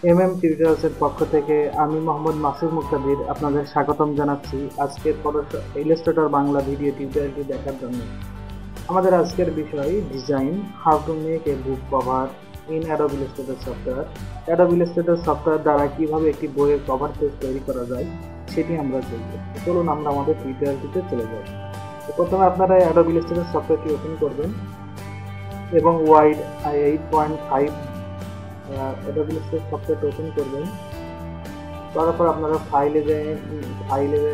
টিউটোরিয়ালসের পক্ষ থেকে আমি মোহাম্মদ মাসুদ মুক্তাদির আপনাদের স্বাগতম জানাচ্ছি আজকের ফটোশপ ইলাস্ট্রেটর বাংলা ভিডিও টিউটোরিয়ালটি দেখার জন্য। আমাদের আজকের বিষয় design, how to make a book cover in Adobe Illustrator software. Adobe Illustrator software দ্বারা কিভাবে একটি বইয়ের কভার পেজ তৈরি করা যায় সেটি আমরা দেখব। চলুন আমরা আমাদের টিউটোরিয়ালটিতে চলে যাই। প্রথমে আপনারা অ্যাডোব ইলাস্ট্রেটর সফটওয়্যারটি ওপেন করবেন এবং ওয়াইড 8.5 অ্যাডোব ইলাস্ট্রেটর সফটওয়্যারটি ওপেন করবেন। তারপর আপনারা ফাইলে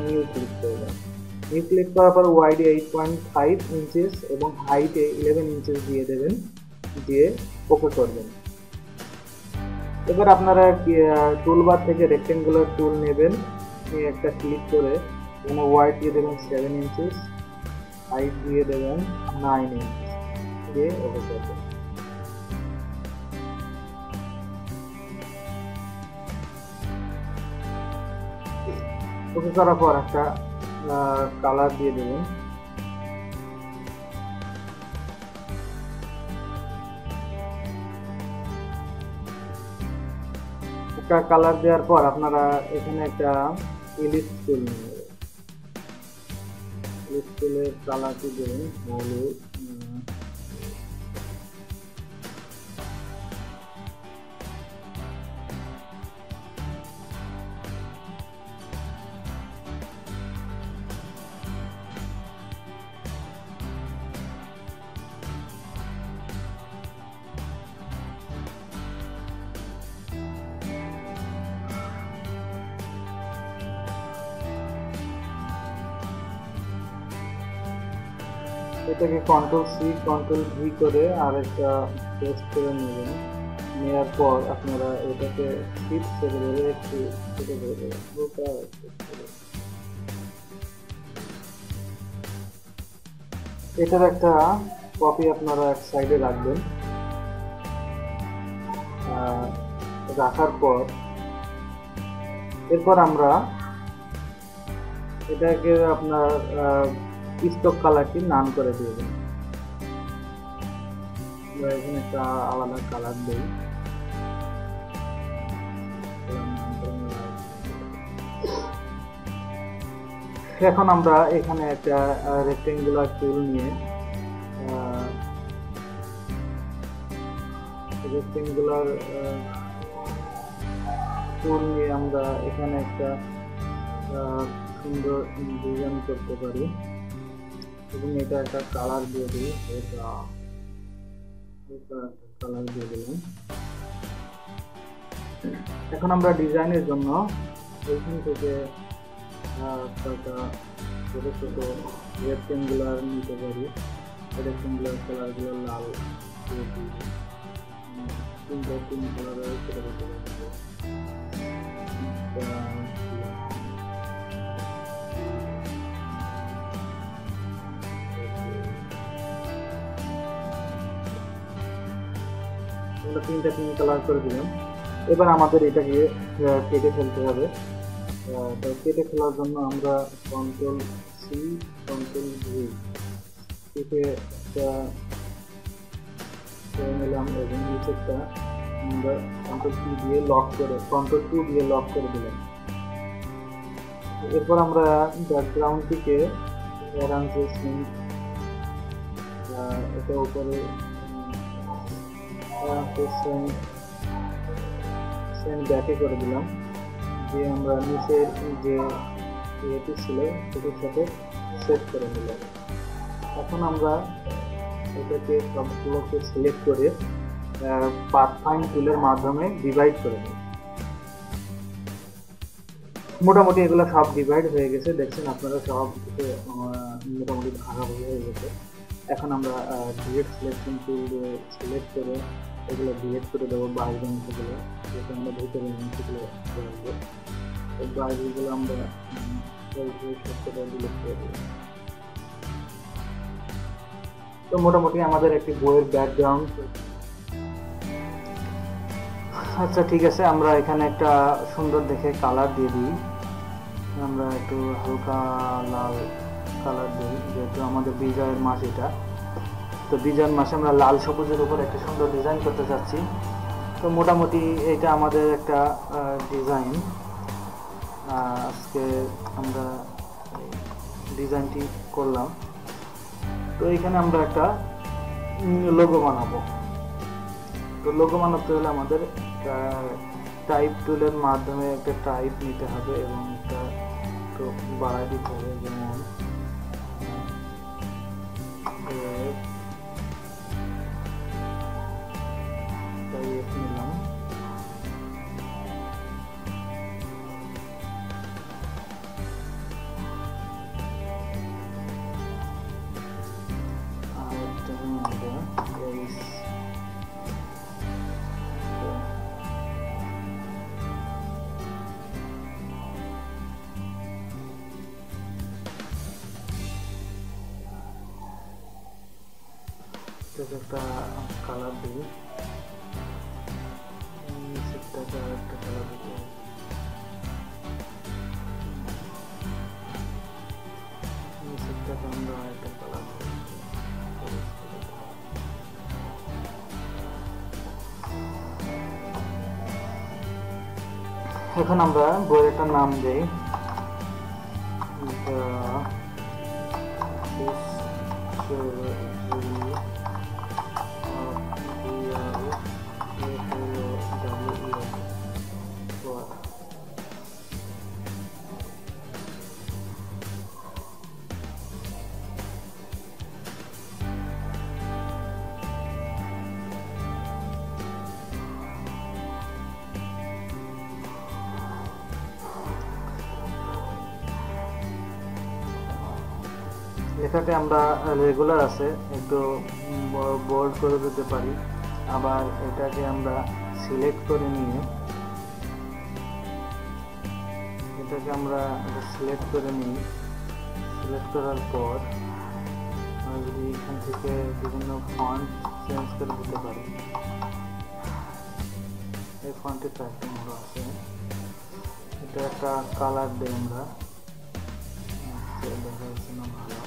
নিউ ক্লিক করবেন। নিউ ক্লিক করার পর ওয়াইডে 8.5 ইঞ্চেস এবং হাইটে 11 ইঞ্চেস দিয়ে দেবেন, দিয়ে ওকে করবেন। এবার আপনারা টুলবার থেকে রেক্টেঙ্গুলার টুল নেবেন, নিয়ে একটা ক্লিক করে এখানে ওয়াইড দিয়ে দেবেন 7 ইঞ্চেস, হাইট দিয়ে দেবেন 9 ইঞ্চেস, দিয়ে ওকে করবেন। ওকে করার পর একটা কালার দিয়ে দেবেন। একটা কালার দেওয়ার পর আপনারা এখানে একটা ইলিপস টুল নেবেন। ইলিপস টুলের কালারটি দেবেন হলুদ, এটাকে কন্ট্রোল সি কন্ট্রোল ভি করে আর একটা পেস্ট করে নেবেন। নেওয়ার পর আপনারা এটাকে শিফট করে ধরে একটু ছোটো করে দেবেন। এটার একটা কপি আপনারা এক সাইডে রাখবেন। রাখার পর এরপর আমরা এটাকে আপনার স্টক কালারটি নাম করে দিবেন। এখানে একটা আলাদা কালার দেই, এখন আমরা এখানে একটা রেক্টেঙ্গুলার টুল নিয়ে আমরা এখানে একটা সুন্দর ডিজাইন করতে পারি এবং এটা একটা কালার দিয়ে দিই। এটা কালার দিয়ে দিলাম। এখন আমরা ডিজাইনের জন্য এইখান থেকে ছোট ছোট রেক্টেঙ্গুলার নিতে পারি। রেক্টেঙ্গুলার কালারগুলো লাল দিয়ে দিই, তিন কালারের ছোট ছোট তিন কালার করে দিলাম। এবার আমাদের এটাকে কেটে ফেলতে হবে। তো কেটে ফেলার জন্য আমরা কন্ট্রোল সি কন্ট্রোল ভি কেটে নিলাম এবং নিচেরটা আমরা কন্ট্রোল টু দিয়ে লক করে দিলাম। এরপর আমরা ব্যাকগ্রাউন্ডটিকে এটা উপরে ব্যাকে করে দিলাম, দিয়ে আমরা নিচের যে ইয়েটি ছিল সেটির সাথে সেট করে নিলাম। এখন আমরা এটাকে সবগুলোকে সিলেক্ট করে পাথফাইন টুলের মাধ্যমে ডিভাইড করে নিই। মোটামুটি এগুলো সব ডিভাইড হয়ে গেছে, দেখছেন আপনারা সব মোটামুটি ভাগাভাগি হয়ে গেছে। এখন আমরা ডিলেট সিলেকশন টুল দিয়ে সিলেক্ট করে এগুলো ডিলেট করে দেবো। বাইরের অংশগুলো যেটা আমরা ভিতরে অংশগুলো রাখবো, বাইরেগুলো আমরা ডিলেট করে দেবো। তো মোটামুটি আমাদের একটি বইয়ের ব্যাকগ্রাউন্ড। আচ্ছা ঠিক আছে, আমরা এখানে একটা সুন্দর দেখে কালার দিয়ে দিই। আমরা একটু হালকা লাল কালার দিই, যেহেতু আমাদের বিজয়ের মাস এটা। তো বিজয়ের মাসে আমরা লাল সবুজের উপর একটা সুন্দর ডিজাইন করতে চাচ্ছি। তো মোটামুটি এটা আমাদের একটা ডিজাইন। আজকে আমরা ডিজাইনটি করলাম। তো এখানে আমরা একটা লোগো বানাবো। তো লোগো বানাতে হলে আমাদের টাইপ টুলের মাধ্যমে একটা টাইপ নিতে হবে এবং একটা একটু বাড়াই দিতে হবে, যেমন নিলাম। একটা কালার দিই, নিচেরটাকে আরেকটা কালার দিতে হবে। নিচেরটাকে আমরা আরেকটা কালার দিই। এখন আমরা বইয়ের একটা নাম দেই, এটাকে আমরা রেগুলার আছে একটু বোল্ড করে দিতে পারি। আবার এটাকে আমরা সিলেক্ট করে নিয়ে সিলেক্ট করার পর যদি এখান থেকে বিভিন্ন ফন্ট চেঞ্জ করে দিতে পারি। এই ফন্টের চারটি মোড আছে। এটা একটা কালার দিই আমরা, দেখার জন্য ভালো।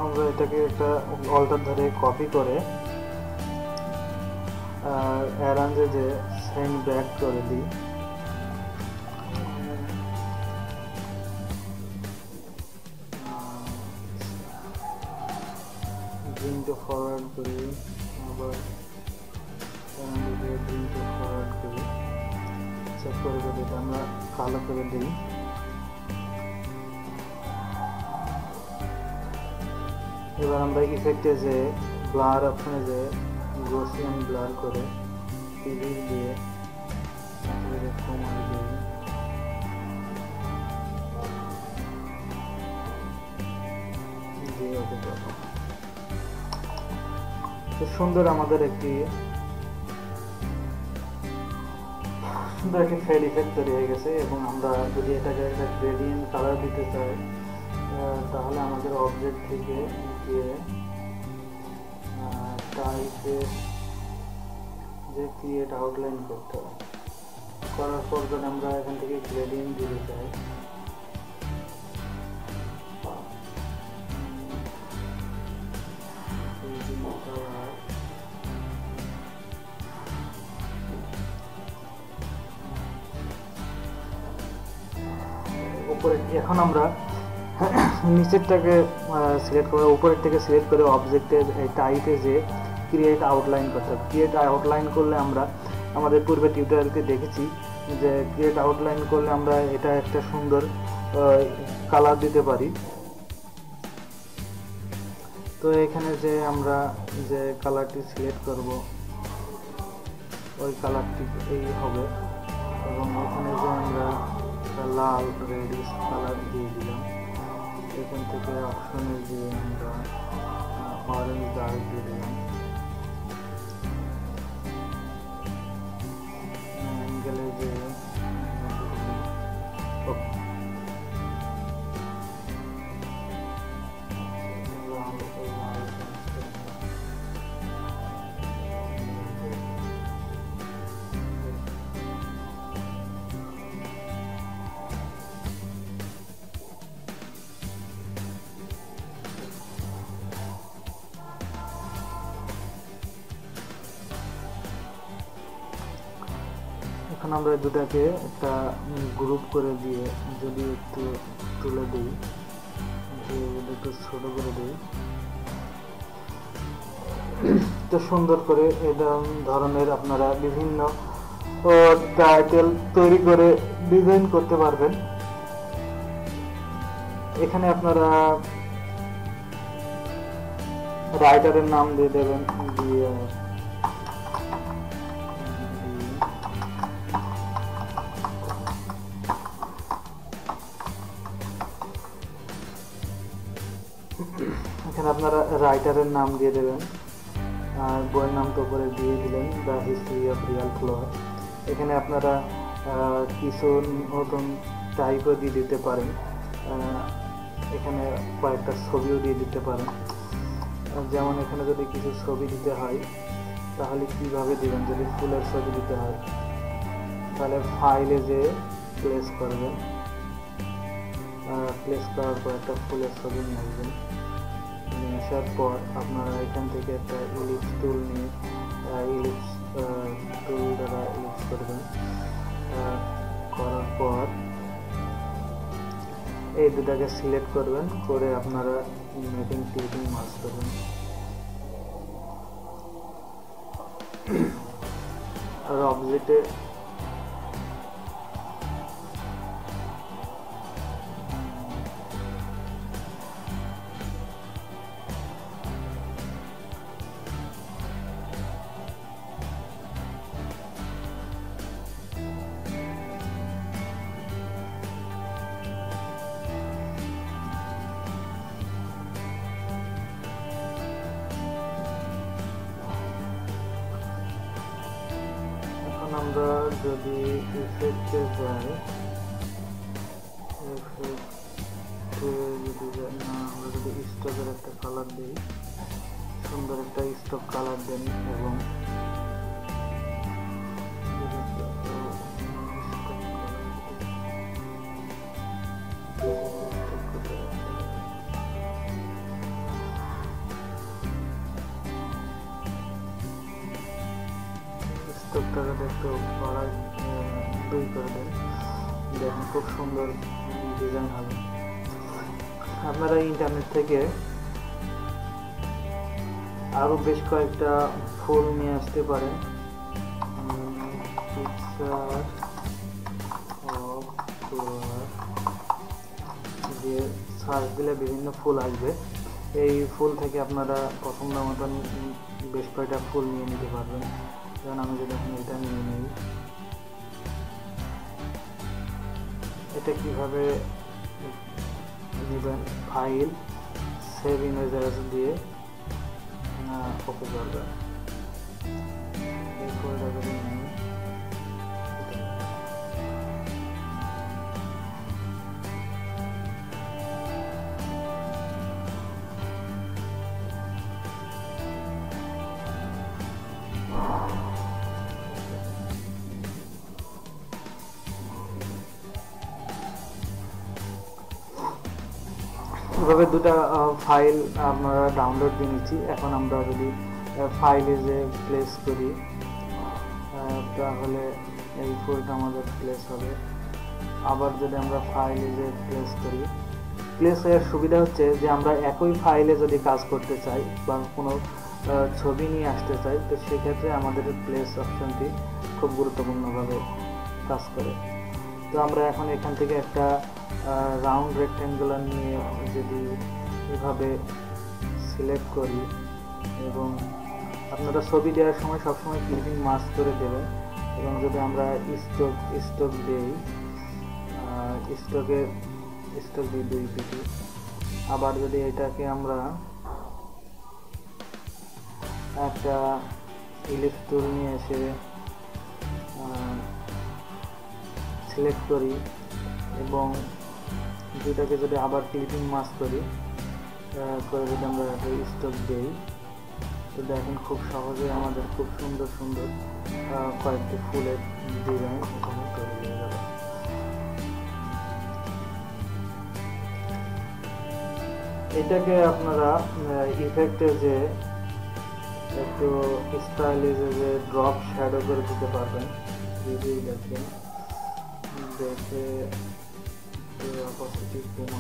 আমরা এটাকে একটা অল্টার ধরে কপি করে অ্যারেঞ্জে যে সেন্ড ব্যাক করে দিই। ব্রিংটা ফরওয়ার্ড করি, আবার ব্রিংটা ফরওয়ার্ড করি, চেক করে যদি এটা আমরা কালো করে দিই। এবার আমরা ইফেক্টে যে ব্লার অপশনে যে গসিয়ান ব্লার করে টিভি দিয়ে কমাই দিই। খুব সুন্দর আমাদের একটি ফেড ইফেক্ট তৈরি হয়ে গেছে। এবং আমরা যদি এটাকে একটা গ্রেডিয়েন্ট কালার দিতে চাই তাহলে আমাদের অবজেক্ট থেকে গিয়ে টাইপে যে ক্রিয়েট আউটলাইন করতে হবে। করার পর যদি আমরা এখান থেকে গ্রেডিয়েন্ট দিতে চাই উপরে, এখন আমরা নিচেরটাকে সিলেক্ট করে উপরের থেকে সিলেক্ট করে অবজেক্টের টাইপে যে ক্রিয়েট আউটলাইন করতে হবে। ক্রিয়েট আউটলাইন করলে আমরা আমাদের পূর্বে টিউটোরিয়ালকে দেখেছি যে ক্রিয়েট আউটলাইন করলে আমরা এটা একটা সুন্দর কালার দিতে পারি। তো এখানে যে আমরা যে কালারটি সিলেক্ট করব ওই কালারটি এই হবে। এবং এখানে যে আমরা লাল রেডিশ কালার দিয়ে দিলাম, এখান থেকে অপশনে যে আমরা অরেঞ্জ ডার্ক দিয়ে দিলাম, অ্যাঙ্গেলে যে এখন আমরা দুটাকে একটা গ্রুপ করে দিয়ে যদি একটু তুলে দিই, একটু ছোট করে দিই, তো সুন্দর করে এটা ধরনের আপনারা বিভিন্ন টাইটেল তৈরি করে ডিজাইন করতে পারবেন। এখানে আপনারা রাইটারের নাম দিয়ে দেবেন, দিয়ে এখানে আপনারা রাইটারের নাম দিয়ে দেবেন, আর বইয়ের নাম তো উপরে দিয়ে দিলেন, the history of Real floor. এখানে আপনারা কিছু নতুন টাইপও দিয়ে দিতে পারেন, এখানে কয়েকটা ছবিও দিয়ে দিতে পারেন। যেমন এখানে যদি কিছু ছবি দিতে হয় তাহলে কিভাবে দিবেন, যদি ফুলের ছবি দিতে হয় তাহলে ফাইলে যে প্লেস করবেন, প্লেস করার পর একটা ফুলের ছবি নিয়ে আসবেন। নিয়ে আসার পর আপনারা এখান থেকে একটা ইলিপস টুল নিয়ে ইলিপস টুল দ্বারা ইলিপস করবেন। করার পর এই দুটাকে সিলেক্ট করবেন, করে আপনারা মেটিং ক্লিপিং মার্জ করবেন। আর অবজেক্টে আমরা যদি ইফেক্টে যাই, আমরা যদি স্টকের একটা কালার দিই, সুন্দর একটা স্টক কালার দেন এবং স্টকটাকে একটু বাড়ায় 2 করে দেন, দেখুন খুব সুন্দর ডিজাইন হবে। আপনারা ইন্টারনেট থেকে আরো বেশ কয়েকটা ফুল নিয়ে আসতে পারেন, দিয়ে সার্চ দিলে বিভিন্ন ফুল আসবে। এই ফুল থেকে আপনারা পছন্দ মতন বেশ কয়েকটা ফুল নিয়ে নিতে পারবেন। যেমন আমি যদি এখন এটা নিয়ে নিই, এটা কিভাবে নেবেন, ফাইল সেভ ইমেজ দিয়ে ওকে করবেন। এই ফোল্ডারে নিয়ে এভাবে দুটা ফাইল আপনারা ডাউনলোড দিয়ে নিচ্ছি। এখন আমরা যদি ফাইলে যে প্লেস করি তাহলে এই ফুলটা আমাদের প্লেস হবে। আবার যদি আমরা ফাইলে যে প্লেস করি, প্লেস এর সুবিধা হচ্ছে যে আমরা একই ফাইলে যদি কাজ করতে চাই বা কোনো ছবি নিয়ে আসতে চাই, তো সেক্ষেত্রে আমাদের প্লেস অপশনটি খুব গুরুত্বপূর্ণভাবে কাজ করে। তো আমরা এখন এখান থেকে একটা রাউন্ড রেক্ট্যাঙ্গুলার নিয়ে যদি এভাবে সিলেক্ট করি, এবং আপনারা ছবি দেওয়ার সময় সবসময় ক্লিপিং মার্জ করে দেবেন। এবং যদি আমরা স্টক দিই, স্টক দিই 2 পিটি। আবার যদি এটাকে আমরা একটা ইলিপস টুল নিয়ে এসে সিলেক্ট করি এবং দুটাকে যদি আবার ক্লিপিং মার্জ করি, করে যদি আমরা একটা স্টক দিই, তো দেখেন খুব সহজে আমাদের খুব সুন্দর সুন্দর কয়েকটি ফুলের ডিজাইন এখানে তৈরি হয়ে গেল। এটাকে আপনারা ইফেক্টে যে একটু স্টাইলিশ যে ড্রপ শ্যাডো করে দিতে পারবেন। রিভিউ দেখবেন, দেখে পজিটিভ করে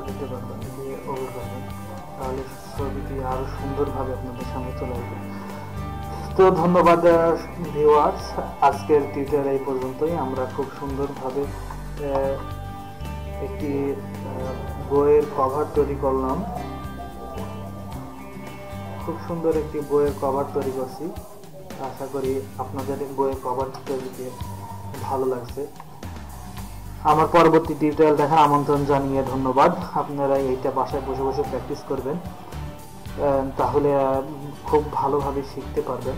দিতে পারবেন, দিয়ে ওভার করবেন, তাহলে ছবিটি আরো সুন্দরভাবে আপনাদের সামনে চলে আসবে। তো ধন্যবাদ ভিউয়ার্স, আজকের টিউটোরিয়াল এই পর্যন্তই। আমরা খুব সুন্দরভাবে একটি বইয়ের কভার তৈরি করলাম, খুব সুন্দর একটি বইয়ের কভার তৈরি করছি। আশা করি আপনাদের বইয়ের কভার তৈরিতে ভালো লাগছে। আমার পরবর্তী টিউটোরিয়াল দেখার আমন্ত্রণ জানিয়ে ধন্যবাদ। আপনারা এইটা বাসায় বসে বসে প্র্যাকটিস করবেন, তাহলে খুব ভালোভাবে শিখতে পারবেন।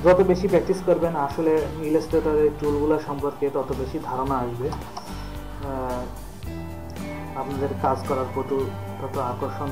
যত বেশি প্র্যাকটিস করবেন আসলে ইলাস্ট্রেটরের টুলগুলো সম্পর্কে তত বেশি ধারণা আসবে, আপনাদের কাজ করার প্রতি তত আকর্ষণ